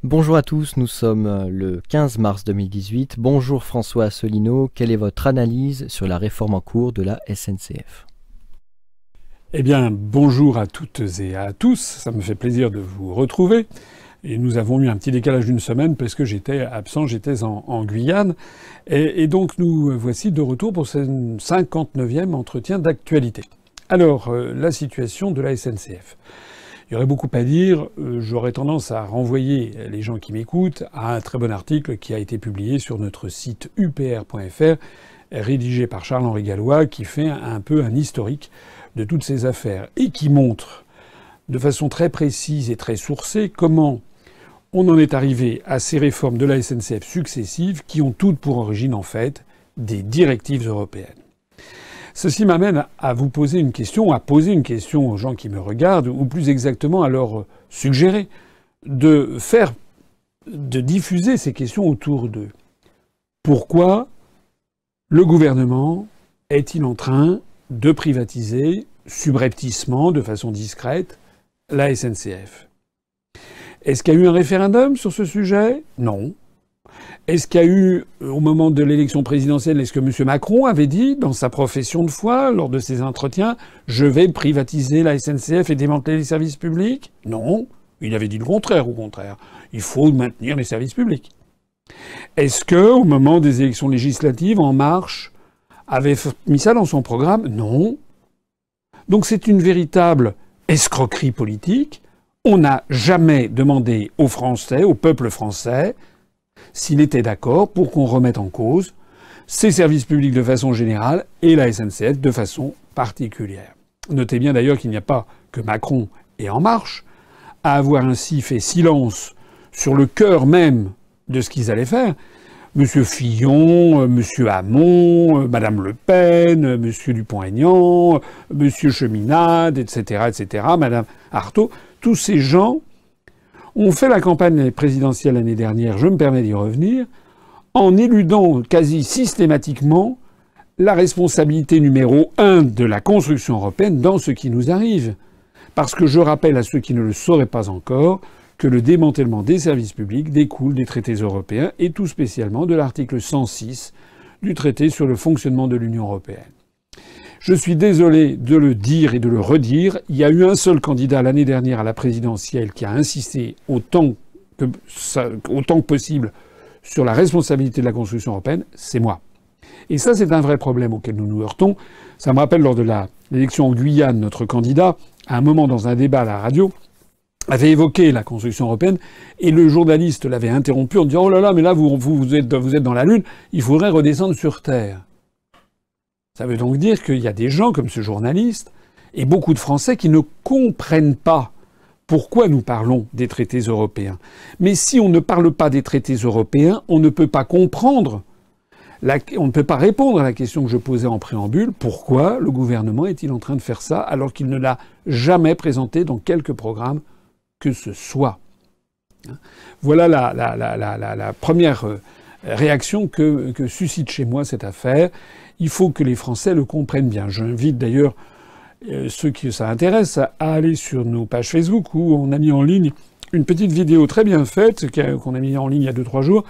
Bonjour à tous, nous sommes le 15 mars 2018. Bonjour François Asselineau, quelle est votre analyse sur la réforme en cours de la SNCF? Eh bien, bonjour à toutes et à tous, ça me fait plaisir de vous retrouver. Et nous avons eu un petit décalage d'une semaine parce que j'étais absent, j'étais en Guyane. Et donc nous voici de retour pour ce 59e entretien d'actualité. Alors, la situation de la SNCF. Il y aurait beaucoup à dire. J'aurais tendance à renvoyer les gens qui m'écoutent à un très bon article qui a été publié sur notre site upr.fr, rédigé par Charles-Henri Gallois, qui fait un peu un historique de toutes ces affaires et qui montre de façon très précise et très sourcée comment on en est arrivé à ces réformes de la SNCF successives qui ont toutes pour origine en fait des directives européennes. Ceci m'amène à vous poser une question, à poser une question aux gens qui me regardent, ou plus exactement à leur suggérer de diffuser ces questions autour d'eux. Pourquoi le gouvernement est-il en train de privatiser subrepticement, de façon discrète, la SNCF? Est-ce qu'il y a eu un référendum sur ce sujet? Non. Est-ce qu'il y a eu, au moment de l'élection présidentielle, est-ce que M. Macron avait dit, dans sa profession de foi, lors de ses entretiens, je vais privatiser la SNCF et démanteler les services publics? Non. Il avait dit le contraire, au contraire. Il faut maintenir les services publics. Est-ce que, au moment des élections législatives, En Marche avait mis ça dans son programme? Non. Donc c'est une véritable escroquerie politique. On n'a jamais demandé aux Français, au peuple français, s'il était d'accord pour qu'on remette en cause ces services publics de façon générale et la SNCF de façon particulière. Notez bien d'ailleurs qu'il n'y a pas que Macron et En Marche à avoir ainsi fait silence sur le cœur même de ce qu'ils allaient faire. Monsieur Fillon, Monsieur Hamon, Madame Le Pen, Monsieur Dupont-Aignan, Monsieur Cheminade, etc., etc., Madame Artaud, tous ces gens ont fait la campagne présidentielle l'année dernière, je me permets d'y revenir, en éludant quasi systématiquement la responsabilité numéro 1 de la construction européenne dans ce qui nous arrive. Parce que je rappelle à ceux qui ne le sauraient pas encore que le démantèlement des services publics découle des traités européens et tout spécialement de l'article 106 du traité sur le fonctionnement de l'Union européenne. Je suis désolé de le dire et de le redire. Il y a eu un seul candidat l'année dernière à la présidentielle qui a insisté autant que possible sur la responsabilité de la construction européenne, c'est moi. Et ça, c'est un vrai problème auquel nous nous heurtons. Ça me rappelle lors de l'élection en Guyane, notre candidat, à un moment dans un débat à la radio, avait évoqué la construction européenne et le journaliste l'avait interrompu en disant « Oh là là, mais là, vous êtes dans la Lune, il faudrait redescendre sur Terre ». Ça veut donc dire qu'il y a des gens comme ce journaliste et beaucoup de Français qui ne comprennent pas pourquoi nous parlons des traités européens. Mais si on ne parle pas des traités européens, on ne peut pas comprendre, on ne peut pas répondre à la question que je posais en préambule, pourquoi le gouvernement est-il en train de faire ça alors qu'il ne l'a jamais présenté dans quelque programme que ce soit. Voilà la première réaction que suscite chez moi cette affaire. Il faut que les Français le comprennent bien. J'invite d'ailleurs ceux qui ça intéresse à aller sur nos pages Facebook où on a mis en ligne une petite vidéo très bien faite qu'on a mis en ligne il y a 2-3 jours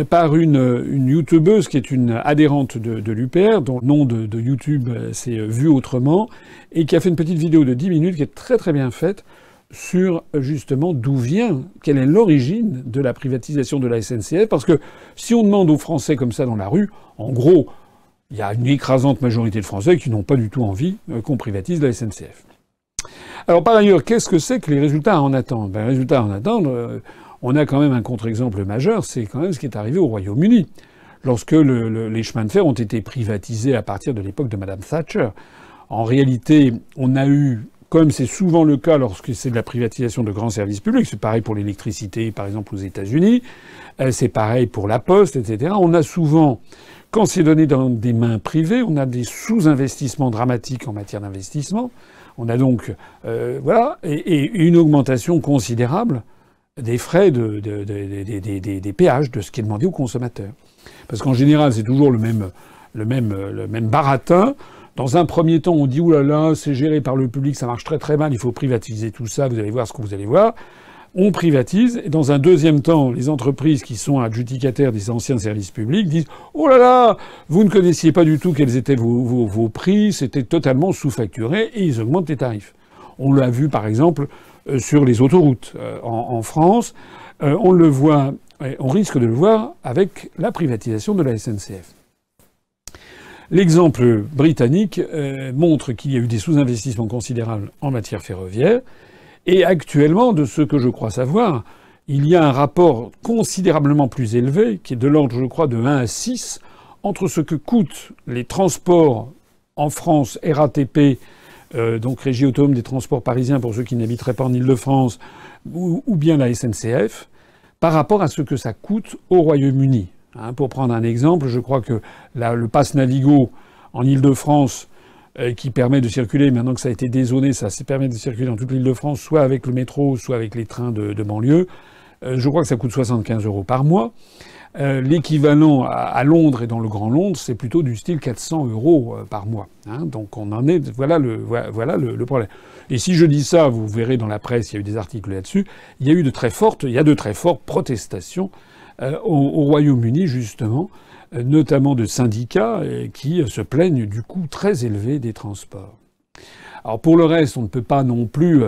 par une youtubeuse qui est une adhérente de l'UPR, dont le nom de YouTube c'est Vu Autrement, et qui a fait une petite vidéo de 10 minutes qui est très très bien faite sur justement d'où vient, quelle est l'origine de la privatisation de la SNCF. Parce que si on demande aux Français comme ça dans la rue, en gros, il y a une écrasante majorité de Français qui n'ont pas du tout envie qu'on privatise la SNCF. Alors par ailleurs, qu'est-ce que c'est que les résultats à en attendre? Les résultats à en attendre, on a quand même un contre-exemple majeur, c'est quand même ce qui est arrivé au Royaume-Uni. Lorsque les chemins de fer ont été privatisés à partir de l'époque de Madame Thatcher. En réalité, on a eu, comme c'est souvent le cas lorsque c'est de la privatisation de grands services publics, c'est pareil pour l'électricité, par exemple, aux États-Unis, c'est pareil pour la Poste, etc. On a souvent, quand c'est donné dans des mains privées, on a des sous-investissements dramatiques en matière d'investissement. On a donc, et une augmentation considérable des frais des péages, de ce qui est demandé aux consommateurs. Parce qu'en général, c'est toujours le même baratin. Dans un premier temps, on dit « Ouh là là, c'est géré par le public, ça marche très très mal, il faut privatiser tout ça, vous allez voir ce que vous allez voir ». On privatise, et dans un deuxième temps, les entreprises qui sont adjudicataires des anciens services publics disent « Oh là là, vous ne connaissiez pas du tout quels étaient vos prix, c'était totalement sous-facturé », et ils augmentent les tarifs. On l'a vu par exemple sur les autoroutes en France. On le voit, on risque de le voir avec la privatisation de la SNCF. L'exemple britannique montre qu'il y a eu des sous-investissements considérables en matière ferroviaire. Et actuellement, de ce que je crois savoir, il y a un rapport considérablement plus élevé, qui est de l'ordre, je crois, de 1 à 6, entre ce que coûtent les transports en France, RATP, donc Régie autonome des transports parisiens pour ceux qui n'habiteraient pas en Île-de-France, ou bien la SNCF, par rapport à ce que ça coûte au Royaume-Uni. Pour prendre un exemple, je crois que le pass Navigo en Île-de-France, qui permet de circuler, maintenant que ça a été dézoné, ça permet de circuler dans toute l'Île-de-France, soit avec le métro, soit avec les trains de banlieue. Je crois que ça coûte 75 € par mois. L'équivalent à Londres et dans le Grand Londres, c'est plutôt du style 400 € par mois. Donc on en est, voilà le problème. Et si je dis ça, vous verrez dans la presse, il y a eu des articles là-dessus, il y a de très fortes protestations au Royaume-Uni, justement, notamment de syndicats qui se plaignent du coût très élevé des transports. Alors pour le reste, on ne peut pas non plus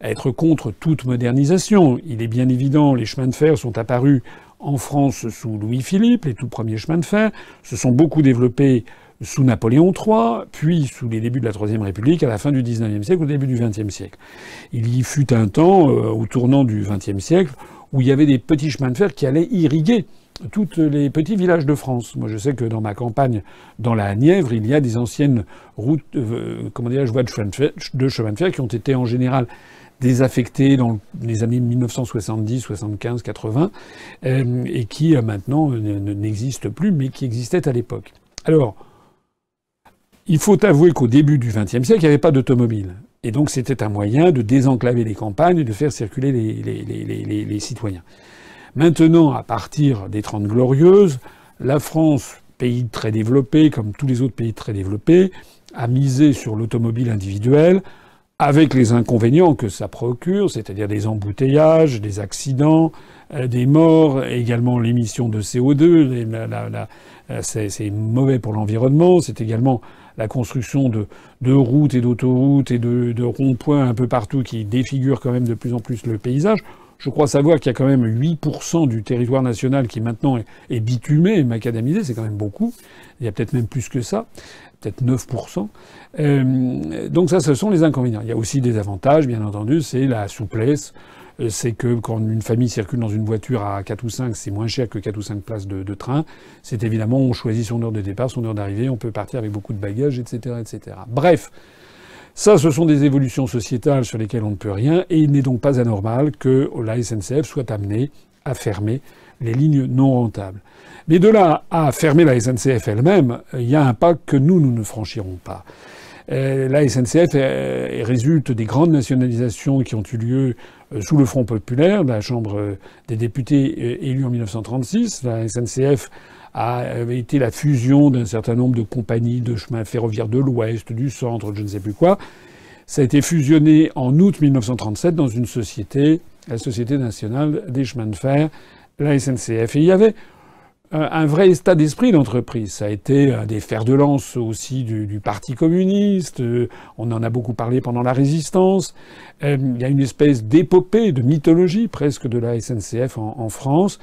être contre toute modernisation. Il est bien évident, les chemins de fer sont apparus en France sous Louis-Philippe, les tout premiers chemins de fer, se sont beaucoup développés sous Napoléon III, puis sous les débuts de la Troisième République, à la fin du XIXe siècle, au début du XXe siècle. Il y fut un temps, au tournant du XXe siècle, où il y avait des petits chemins de fer qui allaient irriguer tous les petits villages de France. Moi, je sais que dans ma campagne, dans la Nièvre, il y a des anciennes routes, voies de chemin de fer qui ont été en général désaffectées dans les années 1970, 75, 80, et qui maintenant n'existent plus, mais qui existaient à l'époque. Alors, il faut avouer qu'au début du XXe siècle, il n'y avait pas d'automobile. Et donc, c'était un moyen de désenclaver les campagnes et de faire circuler les citoyens. Maintenant, à partir des Trente Glorieuses, la France, pays très développé, comme tous les autres pays très développés, a misé sur l'automobile individuelle, avec les inconvénients que ça procure, c'est-à-dire des embouteillages, des accidents, des morts, également l'émission de CO2. C'est mauvais pour l'environnement. C'est également la construction de routes et d'autoroutes et de ronds-points un peu partout qui défigurent quand même de plus en plus le paysage. Je crois savoir qu'il y a quand même 8% du territoire national qui maintenant est bitumé et macadamisé. C'est quand même beaucoup. Il y a peut-être même plus que ça. Peut-être 9%. Donc ça, ce sont les inconvénients. Il y a aussi des avantages, bien entendu. C'est la souplesse. C'est que quand une famille circule dans une voiture à 4 ou 5, c'est moins cher que 4 ou 5 places de train. C'est évidemment, on choisit son heure de départ, son heure d'arrivée. On peut partir avec beaucoup de bagages, etc., etc. Bref. Ça, ce sont des évolutions sociétales sur lesquelles on ne peut rien, et il n'est donc pas anormal que la SNCF soit amenée à fermer les lignes non rentables. Mais de là à fermer la SNCF elle-même, il y a un pas que nous ne franchirons pas. La SNCF résulte des grandes nationalisations qui ont eu lieu sous le Front populaire, la Chambre des députés élue en 1936. La SNCF avait été la fusion d'un certain nombre de compagnies de chemins ferroviaires de l'Ouest, du Centre, je ne sais plus quoi. Ça a été fusionné en août 1937 dans une société, la Société nationale des chemins de fer, la SNCF. Et il y avait un vrai état d'esprit d'entreprise. Ça a été un des fers de lance aussi du Parti communiste. On en a beaucoup parlé pendant la Résistance. Il y a une espèce d'épopée, de mythologie presque de la SNCF en France.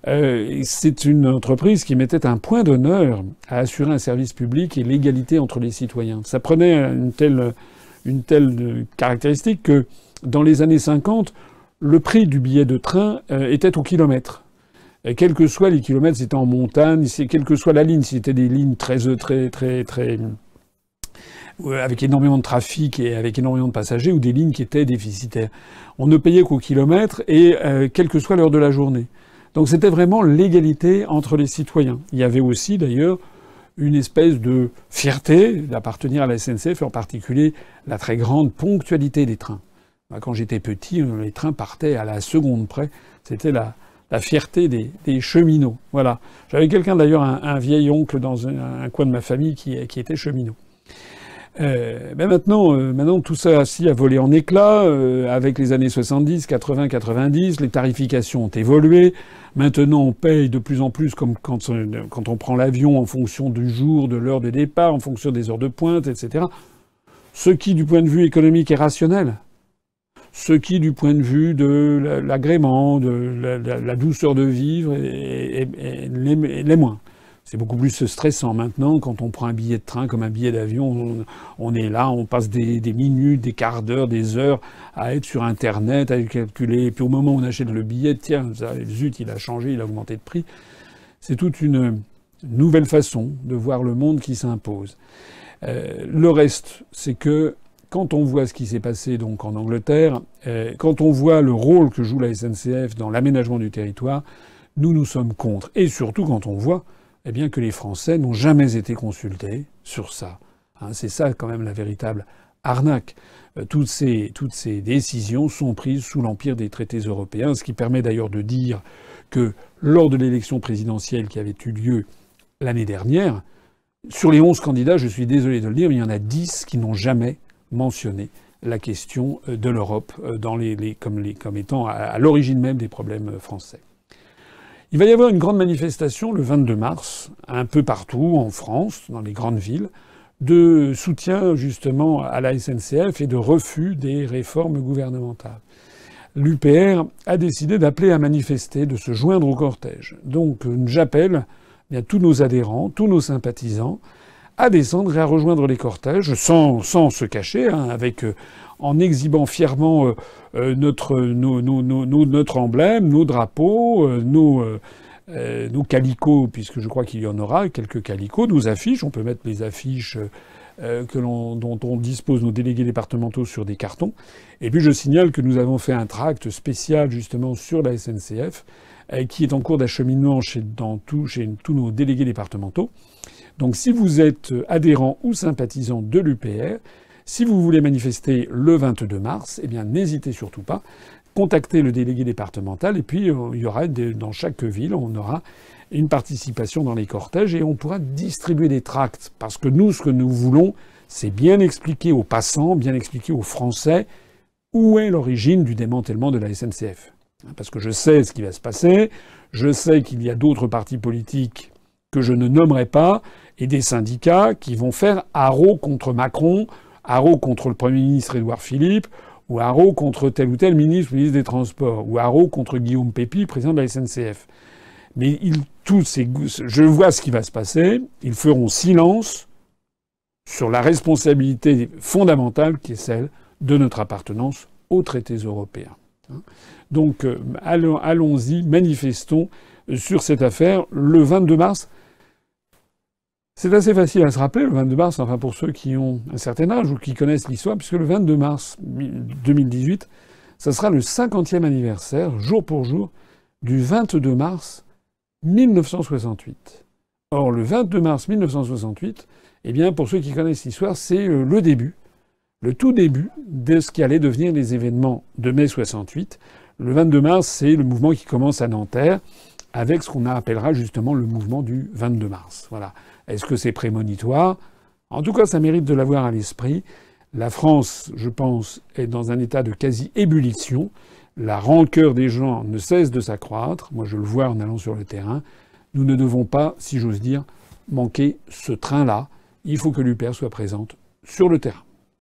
C'est une entreprise qui mettait un point d'honneur à assurer un service public et l'égalité entre les citoyens. Ça prenait une telle caractéristique que dans les années 50, le prix du billet de train était au kilomètre. Et quels que soient les kilomètres, c'était en montagne, quelle que soit la ligne, si c'était des lignes très avec énormément de trafic et avec énormément de passagers, ou des lignes qui étaient déficitaires. On ne payait qu'au kilomètre et quelle que soit l'heure de la journée. Donc c'était vraiment l'égalité entre les citoyens. Il y avait aussi d'ailleurs une espèce de fierté d'appartenir à la SNCF, en particulier la très grande ponctualité des trains. Quand j'étais petit, les trains partaient à la seconde près. C'était la fierté des cheminots. Voilà. J'avais quelqu'un d'ailleurs, un vieil oncle dans un coin de ma famille qui était cheminot. Maintenant, tout ça a volé en éclats. Avec les années 70, 80, 90, les tarifications ont évolué. Maintenant, on paye de plus en plus comme quand on prend l'avion en fonction du jour, de l'heure de départ, en fonction des heures de pointe, etc. Ce qui, du point de vue économique, est rationnel. Ce qui, du point de vue de l'agrément, de la douceur de vivre, l'est moins. C'est beaucoup plus stressant maintenant quand on prend un billet de train comme un billet d'avion. On est là, on passe des minutes, des quarts d'heure, des heures à être sur Internet, à calculer. Et puis au moment où on achète le billet, tiens, zut, il a changé, il a augmenté de prix. C'est toute une nouvelle façon de voir le monde qui s'impose. Le reste, c'est que quand on voit ce qui s'est passé donc en Angleterre, quand on voit le rôle que joue la SNCF dans l'aménagement du territoire, nous sommes contre. Et surtout quand on voit que les Français n'ont jamais été consultés sur ça. C'est ça quand même la véritable arnaque. Toutes ces décisions sont prises sous l'empire des traités européens, ce qui permet d'ailleurs de dire que lors de l'élection présidentielle qui avait eu lieu l'année dernière, sur les 11 candidats, je suis désolé de le dire, mais il y en a 10 qui n'ont jamais mentionné la question de l'Europe comme étant à l'origine même des problèmes français. Il va y avoir une grande manifestation le 22 mars, un peu partout en France, dans les grandes villes, de soutien justement à la SNCF et de refus des réformes gouvernementales. L'UPR a décidé d'appeler à manifester, de se joindre au cortège. Donc j'appelle tous nos adhérents, tous nos sympathisants, à descendre et à rejoindre les cortèges sans se cacher, en exhibant fièrement notre emblème, nos drapeaux, nos calicots, puisque je crois qu'il y en aura quelques calicots, nos affiches. On peut mettre les affiches dont on dispose nos délégués départementaux sur des cartons. Et puis je signale que nous avons fait un tract spécial justement sur la SNCF, qui est en cours d'acheminement chez tous nos délégués départementaux. Donc si vous êtes adhérent ou sympathisant de l'UPR, si vous voulez manifester le 22 mars, n'hésitez surtout pas. Contactez le délégué départemental et puis il y aura dans chaque ville, on aura une participation dans les cortèges et on pourra distribuer des tracts. Parce que nous, ce que nous voulons, c'est bien expliquer aux passants, bien expliquer aux Français où est l'origine du démantèlement de la SNCF. Parce que je sais ce qui va se passer, je sais qu'il y a d'autres partis politiques que je ne nommerai pas, et des syndicats qui vont faire haro contre Macron, haro contre le Premier ministre Édouard Philippe, ou haro contre tel ou tel ministre des Transports, ou haro contre Guillaume Pépy, président de la SNCF. Mais je vois ce qui va se passer, ils feront silence sur la responsabilité fondamentale qui est celle de notre appartenance aux traités européens. Donc allons-y, manifestons sur cette affaire le 22 mars. C'est assez facile à se rappeler, le 22 mars, enfin pour ceux qui ont un certain âge ou qui connaissent l'histoire, puisque le 22 mars 2018, ça sera le 50e anniversaire, jour pour jour, du 22 mars 1968. Or, le 22 mars 1968, pour ceux qui connaissent l'histoire, c'est le début, le tout début de ce qui allait devenir les événements de mai 68. Le 22 mars, c'est le mouvement qui commence à Nanterre, avec ce qu'on appellera justement le mouvement du 22 mars. Voilà. Est-ce que c'est prémonitoire ? En tout cas, ça mérite de l'avoir à l'esprit. La France, je pense, est dans un état de quasi-ébullition. La rancœur des gens ne cesse de s'accroître. Moi, je le vois en allant sur le terrain. Nous ne devons pas, si j'ose dire, manquer ce train-là. Il faut que l'UPR soit présente sur le terrain.